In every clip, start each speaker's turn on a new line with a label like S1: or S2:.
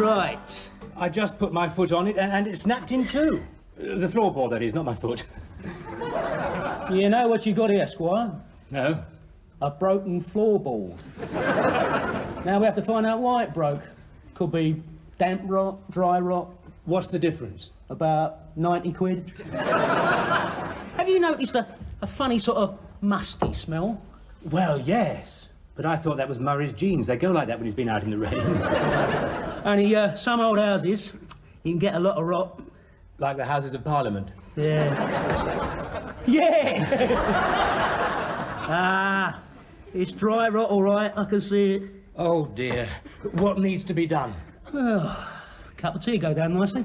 S1: Right. I just put my foot on it and it snapped in two. The floorboard, that is, not my foot.
S2: You know what you got here, Squire?
S1: No.
S2: A broken floorboard. Now we have to find out why it broke. Could be damp rot, dry rot.
S1: What's the difference?
S2: About 90 quid. Have you noticed a funny sort of musty smell?
S1: Well, yes. But I thought that was Murray's jeans. They go like that when he's been out in the rain.
S2: Only some old houses, you can get a lot of rot.
S1: Like the Houses of Parliament.
S2: Yeah. Yeah! Ah, it's dry rot, all right. I can see it.
S1: Oh, dear. What needs to be done?
S2: Well, cup of tea go down nicely.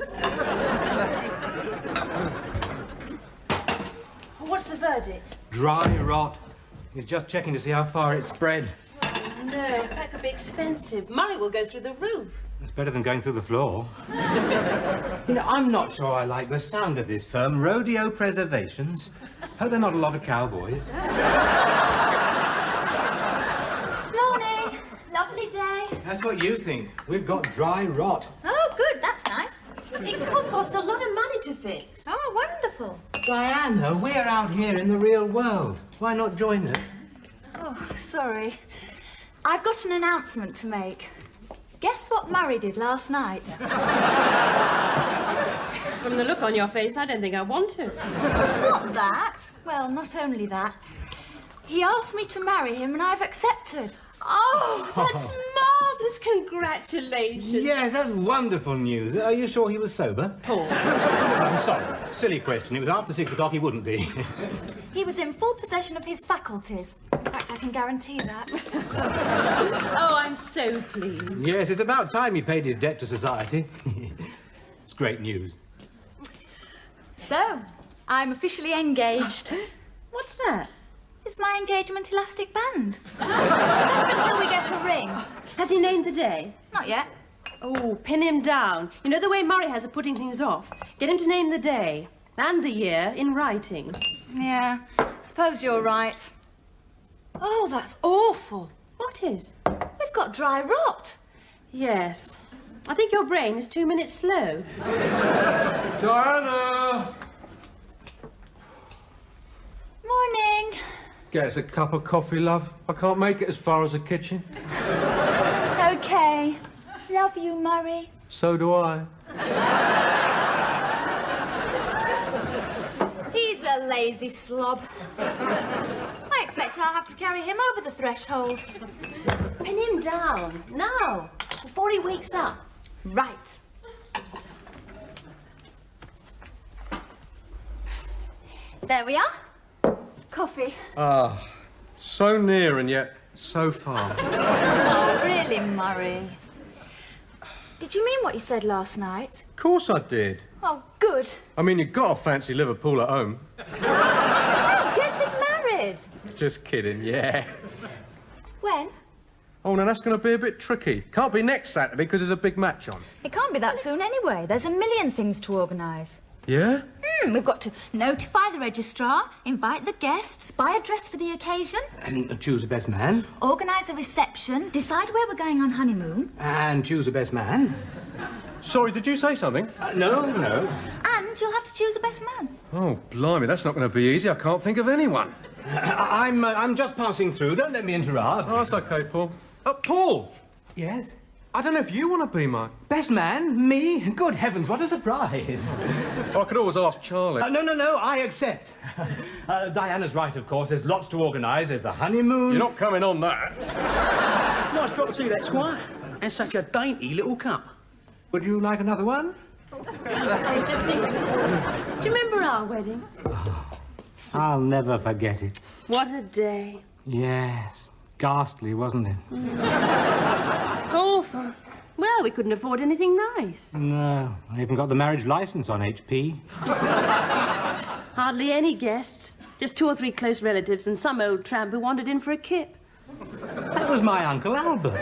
S3: What's the verdict?
S1: Dry rot. He's just checking to see how far it's spread.
S3: No, that could be expensive. Murray will go through the roof.
S1: It's better than going through the floor. You know, I'm not sure I like the sound of this firm. Rodeo Preservations. Hope they're not a lot of cowboys.
S4: Morning. Lovely day.
S1: That's what you think. We've got dry rot.
S4: Oh, good. That's nice.
S3: It could cost a lot of money to fix.
S4: Oh, wonderful.
S1: Diana, we're out here in the real world. Why not join us?
S4: Oh, sorry. I've got an announcement to make. Guess what Murray did last night?
S3: From the look on your face, I don't think I want to.
S4: Not that. Well, not only that. He asked me to marry him and I've accepted.
S3: Oh, that's marvellous. Congratulations.
S1: Yes, that's wonderful news. Are you sure he was sober?
S3: Paul.
S1: I'm sorry. Silly question. It was after 6 o'clock, he wouldn't be.
S4: He was in full possession of his faculties. In fact, I can guarantee that.
S3: Oh, I'm so pleased.
S1: Yes, it's about time he paid his debt to society. It's great news.
S4: So, I'm officially engaged.
S3: What's that?
S4: It's my engagement elastic band. Just until we get a ring.
S3: Has he named the day?
S4: Not yet.
S3: Oh, pin him down. You know the way Murray has of putting things off? Get him to name the day and the year in writing.
S4: Yeah, suppose you're right. Oh, that's awful.
S3: What is?
S4: We've got dry rot.
S3: Yes. I think your brain is 2 minutes slow.
S5: Diana!
S4: Morning.
S5: Get us a cup of coffee, love. I can't make it as far as the kitchen.
S4: Okay. Love you, Murray.
S5: So do I.
S4: He's a lazy slob. I expect I'll have to carry him over the threshold.
S3: Pin him down, now, before he wakes up.
S4: Right. There we are. Coffee.
S5: Ah, so near and yet so far.
S4: Oh, really, Murray? Did you mean what you said last night?
S5: Of course I did.
S4: Oh, good.
S5: I mean, you've got to fancy Liverpool at home.
S4: Oh, getting married.
S5: Just kidding, yeah.
S4: When?
S5: Oh, now that's going to be a bit tricky. Can't be next Saturday because there's a big match on.
S4: It can't be that soon anyway. There's a million things to organise.
S5: Yeah?
S4: We've got to notify the registrar, invite the guests, buy a dress for the occasion,
S1: And choose the best man.
S4: organise a reception, decide where we're going on honeymoon,
S1: And choose the best man.
S5: Sorry, did you say something?
S1: No, no.
S4: and you'll have to choose the best man.
S5: Oh, blimey, that's not going to be easy. I can't think of anyone.
S1: I'm just passing through. Don't let me interrupt.
S5: Oh, that's OK, Paul. Paul!
S1: Yes?
S5: I don't know if you want to be my...
S1: Best man? Me? Good heavens, what a surprise.
S5: I could always ask Charlie.
S1: No, I accept. Diana's right, of course. There's lots to organise. There's the honeymoon.
S5: You're not coming on that.
S2: Nice drop of tea, that, Squire. And such a dainty little cup.
S1: Would you like another one?
S3: I was just thinking. Do you remember our wedding?
S1: I'll never forget it.
S3: What a day.
S1: Yes. Ghastly, wasn't it?
S3: Awful. Well, we couldn't afford anything nice.
S1: No. I even got the marriage licence on HP.
S3: Hardly any guests. Just 2 or 3 close relatives and some old tramp who wandered in for a kip.
S1: That was my Uncle Albert.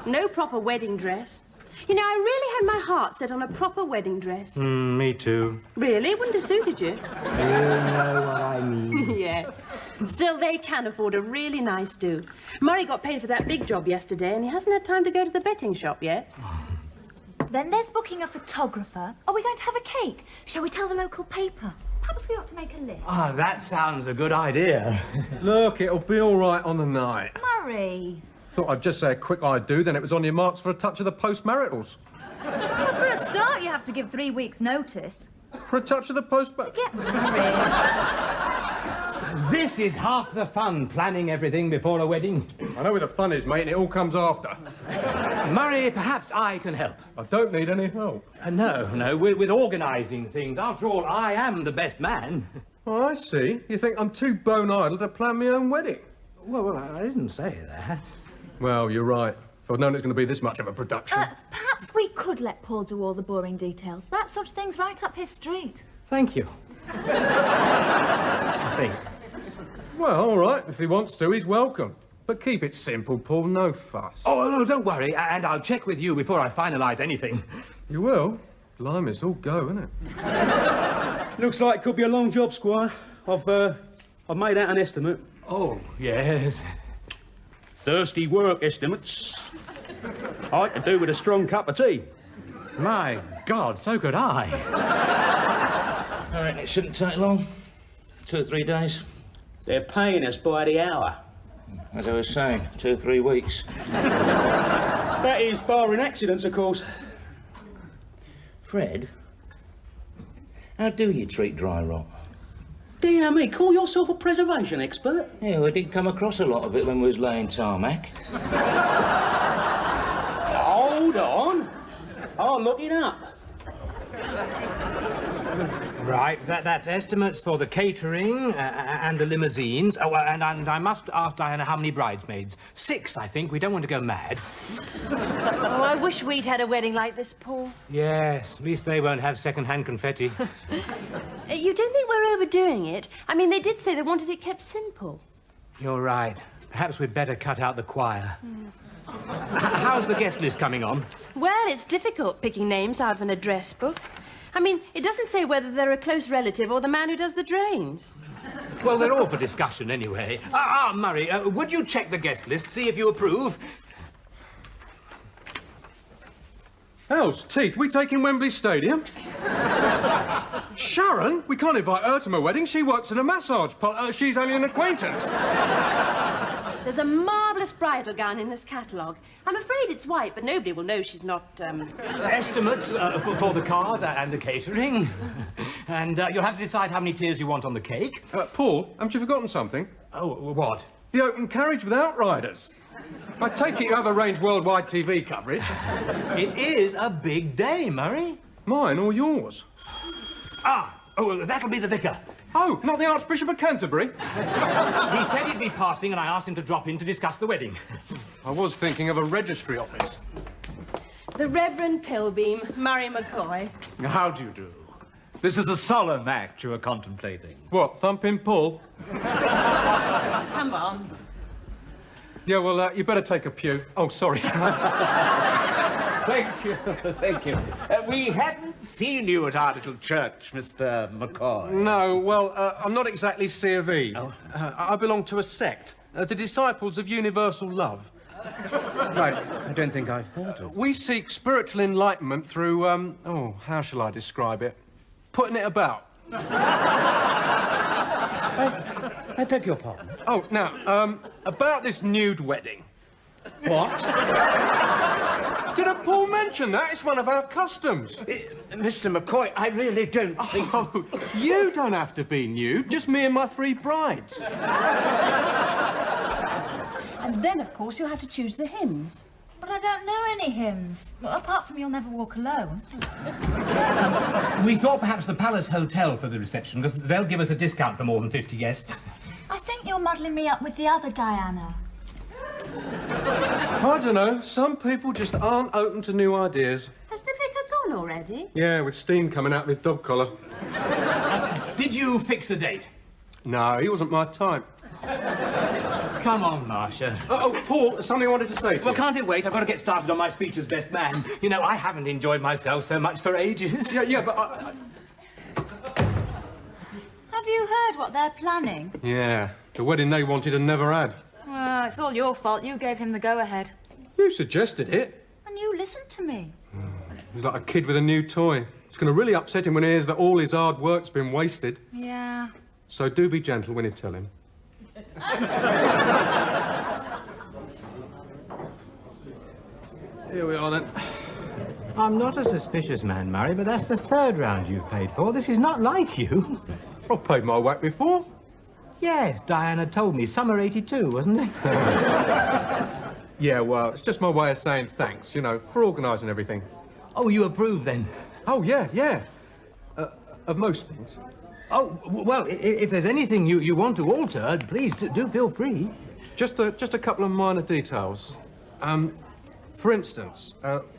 S3: No proper wedding dress. You know, I really had my heart set on a proper wedding dress.
S1: Me too.
S3: Really? It wouldn't have suited you.
S1: You know what I mean.
S3: Yeah. Yes. Still, they can afford a really nice do. Murray got paid for that big job yesterday, and he hasn't had time to go to the betting shop yet.
S4: Then there's booking a photographer. Are we going to have a cake? Shall we tell the local paper? Perhaps we ought to make a list.
S1: Ah, that sounds a good idea.
S5: Look, it'll be all right on the night.
S4: Murray.
S5: Thought I'd just say a quick I do, then it was on your marks for a touch of the post-maritals.
S4: Well, for a start, you have to give 3 weeks' notice.
S5: For a touch of the post-maritals?
S4: Get married.
S1: This is half the fun, planning everything before a wedding.
S5: I know where the fun is, mate, and it all comes after.
S1: Murray, perhaps I can help.
S5: I don't need any help.
S1: No, with organising things. After all, I am the best man.
S5: Oh, I see. You think I'm too bone-idle to plan my own wedding?
S1: Well, I didn't say that.
S5: Well, you're right. If I'd known it's going to be this much of a production.
S4: Perhaps we could let Paul do all the boring details. That sort of thing's right up his street.
S1: Thank you. I think.
S5: Well, all right. If he wants to, he's welcome. But keep it simple, Paul. No fuss.
S1: Oh, no, don't worry. And I'll check with you before I finalise anything.
S5: You will? Blimey, it's all go, isn't it?
S2: Looks like it could be a long job, Squire. I've made out an estimate.
S1: Oh, yes.
S2: Thirsty work estimates. I could do with a strong cup of tea.
S1: My God, so could I.
S6: I reckon it shouldn't take long. 2 or 3 days.
S2: They're paying us by the hour.
S6: As I was saying, 2 or 3 weeks.
S2: That is barring accidents, of course.
S6: Fred, how do you treat dry rot?
S2: Dear me, call yourself a preservation expert?
S6: Yeah, we did come across a lot of it when we was laying tarmac.
S2: Hold on. I'll look it up.
S1: Right, that's estimates for the catering and the limousines. Oh, and I must ask Diana how many bridesmaids. 6, I think. We don't want to go mad.
S3: Oh, I wish we'd had a wedding like this, Paul.
S1: Yes, at least they won't have second-hand confetti.
S3: You don't think we're overdoing it? I mean, they did say they wanted it kept simple.
S1: You're right. Perhaps we'd better cut out the choir. How's the guest list coming on?
S3: Well, it's difficult picking names out of an address book. I mean, it doesn't say whether they're a close relative or the man who does the drains.
S1: Well, they're all for discussion anyway. Murray, would you check the guest list, see if you approve?
S5: How's teeth? We taking Wembley Stadium? Sharon? We can't invite her to my wedding. She works at a massage parlour. She's only an acquaintance.
S3: There's a marvellous bridal gown in this catalogue. I'm afraid it's white, but nobody will know she's not,
S1: Estimates for the cars and the catering. And you'll have to decide how many tiers you want on the cake.
S5: Paul, haven't you forgotten something?
S1: Oh, what?
S5: The open carriage with outriders. I take it you have arranged worldwide TV coverage.
S1: It is a big day, Murray.
S5: Mine or yours?
S1: Oh, that'll be the vicar.
S5: Oh, not the Archbishop of Canterbury?
S1: He said he'd be passing and I asked him to drop in to discuss the wedding.
S5: I was thinking of a registry office.
S3: the Reverend Pilbeam, Murray McCoy.
S7: How do you do? This is a solemn act you are contemplating.
S5: What, thumping Paul?
S3: Come on.
S5: Yeah, well, you better take a pew. Oh, sorry.
S7: Thank you, thank you. We haven't seen you at our little church, Mr. McCoy.
S5: No, well, I'm not exactly C of E. Oh. I belong to a sect, the Disciples of Universal Love.
S2: Right, I don't think I've heard of.
S5: We seek spiritual enlightenment through, oh, how shall I describe it? Putting it about.
S2: I beg your pardon.
S5: Oh, now, about this nude wedding.
S2: What?
S5: Did Paul mention that? It's one of our customs.
S7: Mr. McCoy, I really don't think...
S5: Oh, you don't have to be nude, just me and my 3 brides.
S3: And then, of course, you'll have to choose the hymns.
S4: But I don't know any hymns. Well, apart from You'll Never Walk Alone.
S1: We thought perhaps the Palace Hotel for the reception, because they'll give us a discount for more than 50 guests.
S4: I think you're muddling me up with the other Diana.
S5: I don't know. Some people just aren't open to new ideas.
S3: Has the vicar gone already?
S5: Yeah, with steam coming out of his dog collar.
S1: Did you fix a date?
S5: No, he wasn't my type.
S1: Come on, Marcia.
S5: Oh, Paul, there's something I wanted to say to
S1: Well,
S5: you.
S1: can't it wait? I've got to get started on my speech as best man. You know, I haven't enjoyed myself so much for ages.
S5: Yeah, but
S4: Have you you heard what they're planning?
S5: Yeah, the wedding they wanted and never had.
S4: Well, it's all your fault. You gave him the go-ahead.
S5: You suggested it.
S4: And you listened to me.
S5: He's like a kid with a new toy. It's going to really upset him when he hears that all his hard work's been wasted.
S4: Yeah.
S5: So do be gentle when you tell him. Here we are, then.
S1: I'm not a suspicious man, Murray, but that's the third round you've paid for. This is not like you.
S5: I've paid my whack before.
S1: Yes, Diana told me. Summer 82, wasn't it?
S5: Yeah, well, it's just my way of saying thanks, you know, for organising everything.
S1: Oh, you approve, then?
S5: Oh, yeah. Of most things.
S1: Oh, well, if there's anything you want to alter, please do feel free.
S5: Just a couple of minor details. For instance,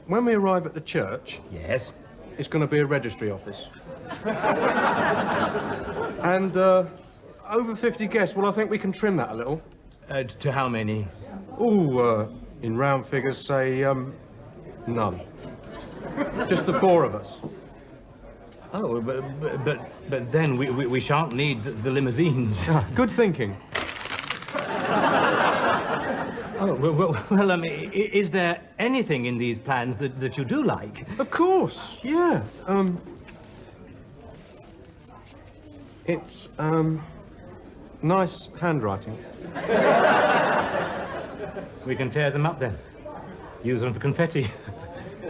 S5: when we arrive at the church...
S1: Yes?
S5: It's going to be a registry office. And, over 50 guests, well, I think we can trim that a little.
S1: To how many?
S5: Oh, in round figures, say, none. Just the four of us.
S1: Oh, but then we shan't need the limousines.
S5: Good thinking.
S1: Oh, well, I mean, is there anything in these plans that you do like?
S5: Of course, yeah. It's, nice handwriting.
S1: We can tear them up, then. Use them for confetti.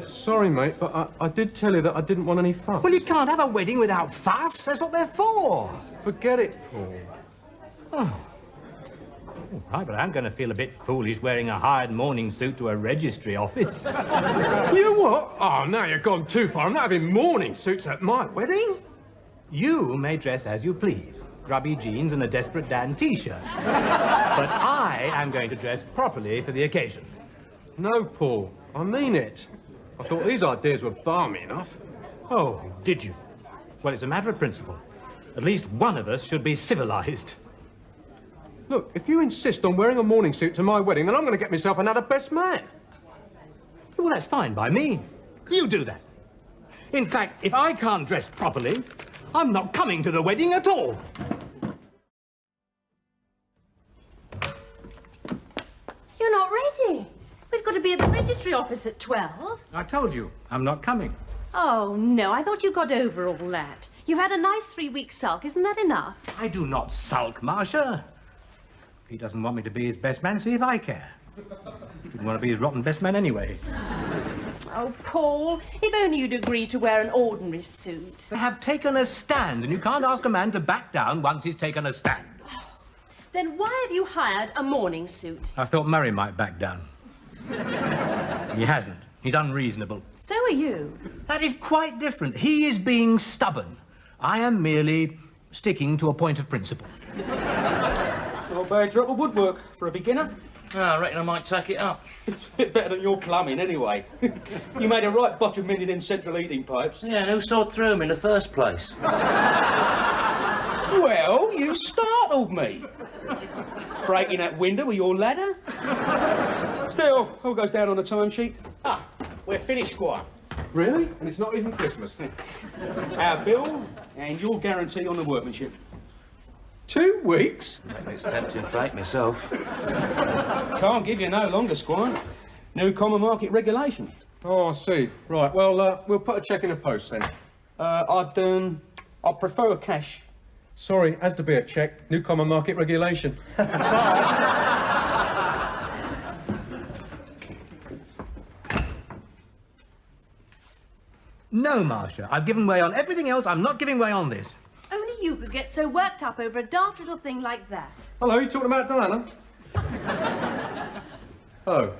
S5: Sorry, mate, but I did tell you that I didn't want any fuss.
S1: Well, you can't have a wedding without fuss. That's what they're for.
S5: Forget it, Paul.
S1: Oh. All right, but I'm going to feel a bit foolish wearing a hired morning suit to a registry office.
S5: You know what? Oh, now you've gone too far. I'm not having morning suits at my wedding.
S1: You may dress as you please. Grubby jeans and a Desperate Dan T-shirt. But I am going to dress properly for the occasion.
S5: No, Paul. I mean it. I thought these ideas were balmy enough.
S1: Oh, did you? Well, it's a matter of principle. At least one of us should be civilized.
S5: Look, if you insist on wearing a morning suit to my wedding, then I'm going to get myself another best man.
S1: Well, that's fine by me. You do that. In fact, if I can't dress properly, I'm not coming to the wedding at all.
S3: You're not ready. We've got to be at the registry office at 12.
S1: I told you, I'm not coming.
S3: Oh, no, I thought you got over all that. You've had a nice 3-week sulk, isn't that enough?
S1: I do not sulk, Marcia. If he doesn't want me to be his best man, see if I care. Didn't want to be his rotten best man anyway.
S3: Oh, Paul, if only you'd agree to wear an ordinary suit.
S1: They have taken a stand, and you can't ask a man to back down once he's taken a stand.
S3: Then why have you hired a morning suit?
S1: I thought Murray might back down. He hasn't. He's unreasonable.
S3: So are you.
S1: That is quite different. He is being stubborn. I am merely sticking to a point of principle.
S2: Not a bad drop of woodwork for a beginner.
S6: Oh, I reckon I might take it up.
S2: It's a bit better than your plumbing, anyway. You made a right botch of mending them central heating pipes.
S6: Yeah, and who sawed through them in the first place?
S2: Well, you startled me. Breaking that window with your ladder. Still, all goes down on the timesheet. Ah, we're finished, Squire.
S5: Really? And it's not even Christmas.
S2: Our bill and your guarantee on the workmanship.
S5: 2 weeks?
S6: It's tempting fate myself.
S2: Can't give you no longer, Squire. New common market regulation.
S5: Oh, I see. Right, well, we'll put a cheque in the post then.
S2: I'd prefer cash.
S5: Sorry, has to be a cheque. New common market regulation.
S1: No, Marcia. I've given way on everything else. I'm not giving way on this.
S3: Only you could get so worked up over a daft little thing like that.
S5: Hello, you talking about Diana? Oh.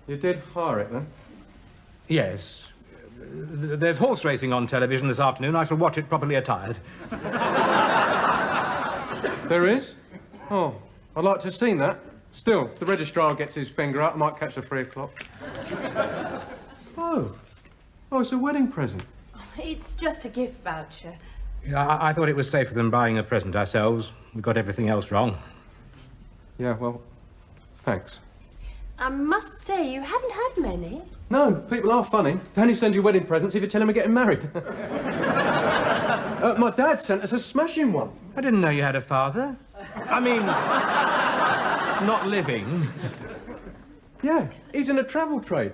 S5: You did hire it, then?
S1: Yes. There's horse racing on television this afternoon. I shall watch it properly attired.
S5: There is? Oh, I'd like to have seen that. Still, if the registrar gets his finger out, I might catch the 3 o'clock. Oh. Oh, it's a wedding present.
S3: It's just a gift voucher.
S1: Yeah, I thought it was safer than buying a present ourselves. We got everything else wrong.
S5: Yeah, well, thanks.
S3: I must say, you haven't had many.
S5: No, people are funny. They only send you wedding presents if you tell them you're getting married. My dad sent us a smashing one.
S1: I didn't know you had a father. I mean, not living.
S5: Yeah, he's in a travel trade.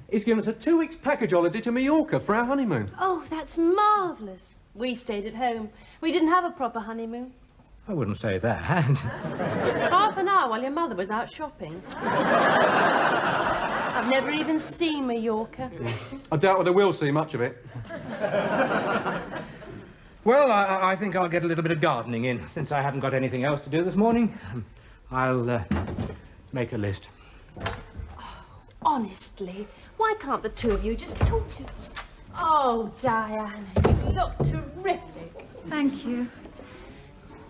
S5: He's given us a 2 weeks package holiday to Mallorca for our honeymoon.
S3: Oh, that's marvellous. We stayed at home. We didn't have a proper honeymoon.
S1: I wouldn't say that.
S3: Half an hour while your mother was out shopping. I've never even seen Mallorca.
S5: I doubt whether we'll see much of it.
S1: Well, I think I'll get a little bit of gardening in, since I haven't got anything else to do this morning. I'll make a list.
S3: Honestly, why can't the two of you just talk to... Oh, Diana, you look terrific.
S4: Thank you.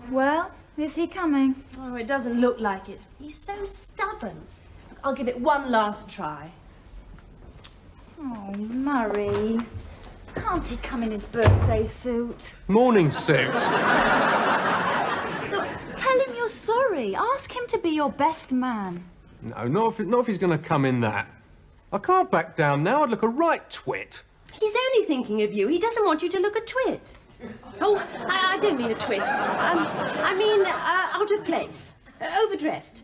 S4: Well, is he coming?
S3: Oh, it doesn't look like it. He's so stubborn. I'll give it one last try.
S4: Oh, Murray. Can't he come in his birthday suit?
S5: Morning suit.
S4: Look, tell him you're sorry. Ask him to be your best man.
S5: No, not if he's going to come in that. I can't back down now. I'd look a right twit.
S3: He's only thinking of you. He doesn't want you to look a twit. Oh, I don't mean a twit. I mean out of place, overdressed,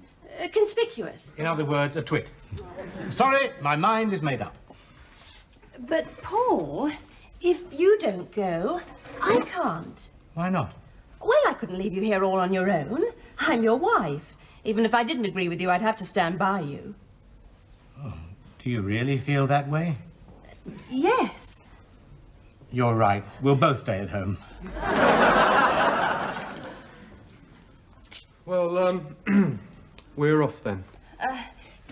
S3: conspicuous.
S1: In other words, a twit. Sorry, my mind is made up.
S3: But, Paul, if you don't go, I can't.
S1: Why not?
S3: Well, I couldn't leave you here all on your own. I'm your wife. Even if I didn't agree with you, I'd have to stand by you.
S1: Oh, do you really feel that way?
S3: Yes.
S1: You're right. We'll both stay at home.
S5: Well, we're off then.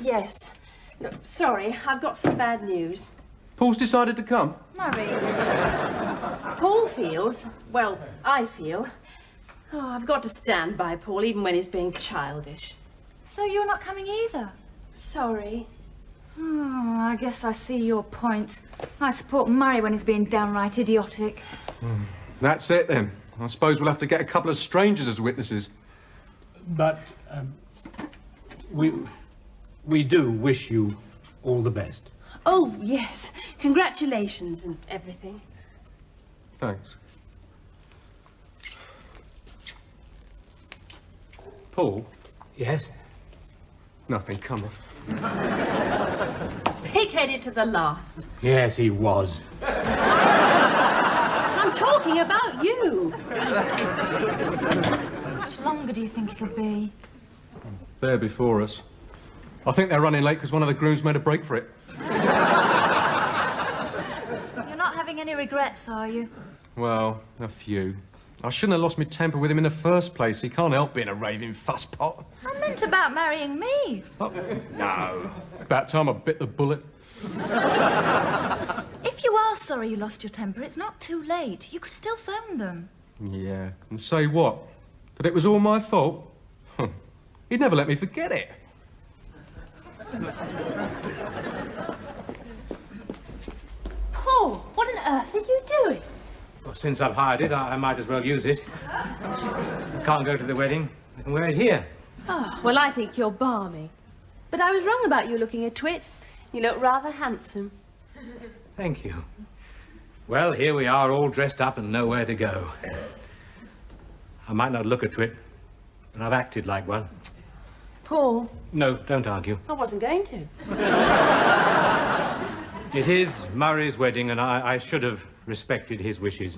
S3: Yes. No, sorry, I've got some bad news.
S5: Paul's decided to come.
S4: Murray.
S3: Paul feels, well, I feel, oh, I've got to stand by Paul even when he's being childish.
S4: So you're not coming either?
S3: Sorry.
S4: Oh, I guess I see your point. I support Murray when he's being downright idiotic.
S5: That's it then. I suppose we'll have to get a couple of strangers as witnesses.
S1: But we do wish you all the best.
S3: Oh, yes. Congratulations and everything.
S5: Thanks. Paul?
S1: Yes?
S5: Nothing, come on.
S3: Pig-headed to the last.
S1: Yes, he was.
S3: I'm talking about you.
S4: How much longer do you think it'll be?
S5: They're before us. I think they're running late because one of the grooms made a break for it.
S4: You're not having any regrets, are you?
S5: Well, a few. I shouldn't have lost my temper with him in the first place. He can't help being a raving fusspot.
S4: I meant about marrying me.
S5: Oh, no. About time I bit the bullet.
S4: If you are sorry you lost your temper, it's not too late. You could still phone them.
S5: Yeah, and say what? That it was all my fault? Huh. He'd never let me forget it.
S3: Paul, what on earth are you doing?
S1: Well, since I've hired it, I might as well use it. I can't go to the wedding. I can wear it here.
S3: Oh, well, I think you're balmy. But I was wrong about you looking a twit. You look rather handsome.
S1: Thank you. Well, here we are, all dressed up and nowhere to go. I might not look a twit, but I've acted like one.
S3: Paul.
S1: No, don't argue.
S3: I wasn't going to.
S1: It is Murray's wedding, and I should have respected his wishes.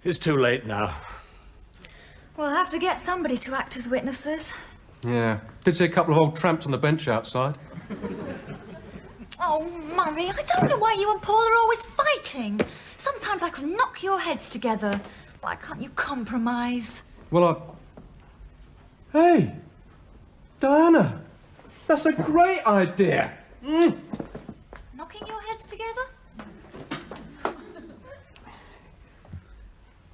S1: It's too late now.
S4: We'll have to get somebody to act as witnesses.
S5: Yeah. Did see a couple of old tramps on the bench outside.
S4: Oh, Murray, I don't know why you and Paul are always fighting. Sometimes I could knock your heads together. Why can't you compromise?
S5: Well, Hey! Diana! That's a great idea!
S4: Knocking your heads together?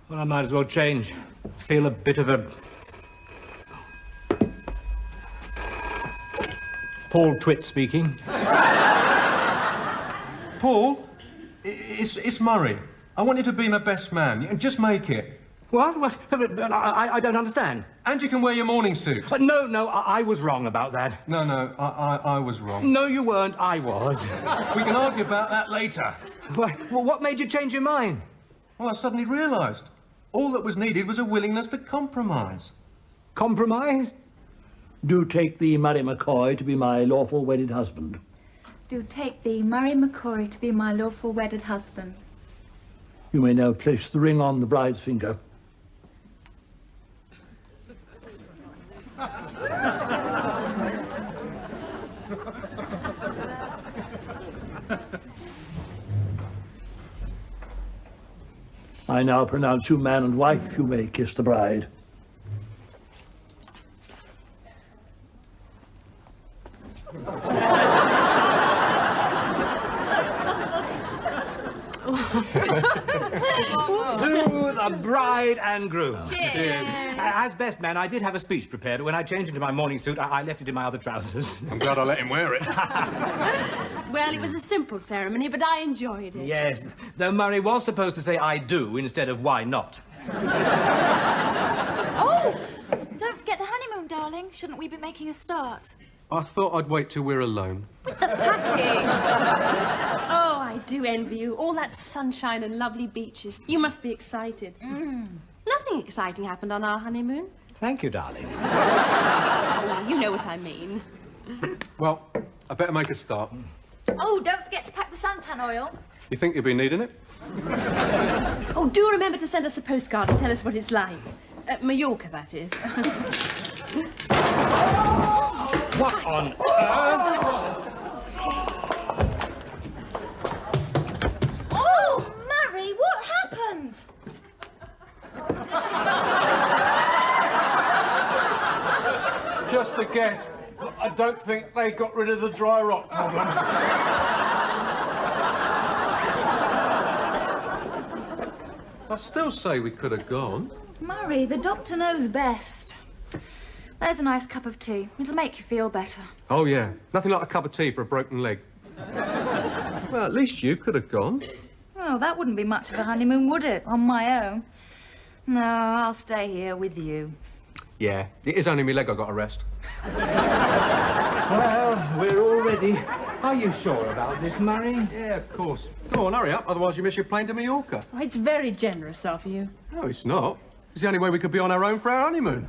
S1: Well, I might as well change. I feel a bit of a... Paul Twit speaking.
S5: Paul, it's Murray. I want you to be my best man. And just make it.
S1: What? I don't understand.
S5: And you can wear your morning suit.
S1: No, I was wrong about that.
S5: No, I was wrong.
S1: No, you weren't. I was.
S5: We can argue about that later.
S1: Well, what made you change your mind?
S5: Well, I suddenly realised. All that was needed was a willingness to compromise.
S1: Compromise?
S8: Do take thee, Murray McCoy, to be my lawful wedded husband.
S4: Do take thee, Murray McCoy, to be my lawful wedded husband.
S8: You may now place the ring on the bride's finger. I now pronounce you man and wife. You may kiss the bride.
S1: To the bride and groom.
S4: Cheers.
S1: As best man, I did have a speech prepared. When I changed into my morning suit, I left it in my other trousers.
S5: I'm glad I let him wear it.
S3: Well, it was a simple ceremony, but I enjoyed it.
S1: Yes, though Murray was supposed to say I do instead of why not.
S4: Oh! Don't forget the honeymoon, darling. Shouldn't we be making a start?
S5: I thought I'd wait till we're alone.
S4: Packing.
S3: Oh, I do envy you. All that sunshine and lovely beaches. You must be excited. Nothing exciting happened on our honeymoon.
S1: Thank you, darling.
S3: Well, you know what I mean.
S5: Well, I better make a start.
S4: Oh, don't forget to pack the suntan oil.
S5: You think you'll be needing it?
S3: Oh, do remember to send us a postcard and tell us what it's like. Mallorca, that is.
S1: What on earth?
S4: Oh, Murray, what happened?
S5: Just a guess. I don't think they got rid of the dry rot problem. I still say we could have gone.
S4: Murray, the doctor knows best. There's a nice cup of tea. It'll make you feel better.
S5: Oh, yeah. Nothing like a cup of tea for a broken leg. Well, at least you could have gone.
S4: Well, that wouldn't be much of a honeymoon, would it, on my own? No, I'll stay here with you.
S5: Yeah, it is only my leg I got to rest.
S1: Well, we're all ready. Are you sure about this, Murray?
S5: Yeah, of course. Go on, hurry up, otherwise you miss your plane to Mallorca.
S3: Oh, it's very generous of you.
S5: No, it's not. It's the only way we could be on our own for our honeymoon.